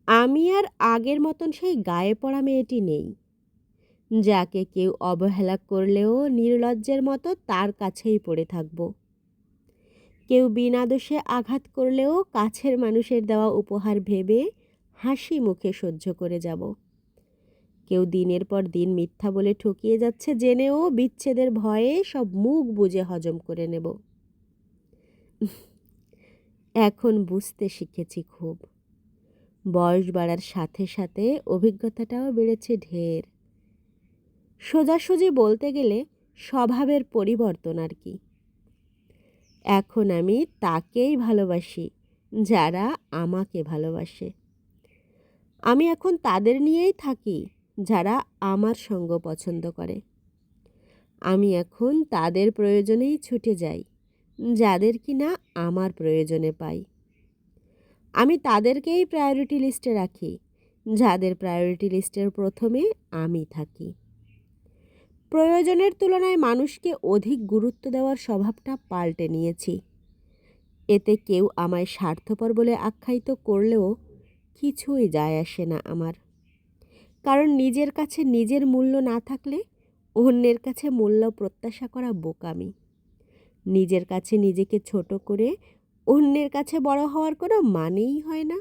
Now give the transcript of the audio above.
আমি আর আগের মতন সেই গায়ে পড়া মেয়েটি নেই, যাকে কেউ অবহেলা করলেও নির্লজ্জের মতো তার কাছেই পড়ে থাকব। কেউ বিনা দোষে আঘাত করলেও কাছের মানুষের দেওয়া উপহার ভেবে হাসি মুখে সহ্য করে যাব। কেউ দিনের পর দিন মিথ্যা বলে ঠকিয়ে যাচ্ছে জেনেও বিচ্ছেদের ভয়ে সব মুখ বুজে হজম করে নেব। এখন বুঝতে শিখেছি খুব। বয়স বাড়ার সাথে সাথে অভিজ্ঞতাটাও বেড়েছে ঢের। সোজাসুজি বলতে গেলে স্বভাবের পরিবর্তন আর কি। এখন আমি তাকেই ভালোবাসি যারা আমাকে ভালোবাসে। আমি এখন তাদের নিয়েই থাকি যারা আমার সঙ্গ পছন্দ করে। আমি এখন তাদের প্রয়োজনেই ছুটে যাই যাদের কিনা আমার প্রয়োজনে পাই। আমি তাদেরকেই প্রায়োরিটি লিস্টে রাখি যাদের প্রায়োরিটি লিস্টের প্রথমে আমি থাকি। প্রয়োজনের তুলনায় মানুষকে অধিক গুরুত্ব দেওয়ার স্বভাবটা পাল্টে নিয়েছি। এতে কেউ আমায় স্বার্থপর বলে আখ্যায়িত করলেও কিছুই যায় আসে না আমার। কারণ নিজের কাছে নিজের মূল্য না থাকলে অন্যের কাছে মূল্য প্রত্যাশা করা বোকামি। নিজের কাছে নিজেকে ছোট করে অন্যের কাছে বড় হওয়ার কোনো মানেই হয় না।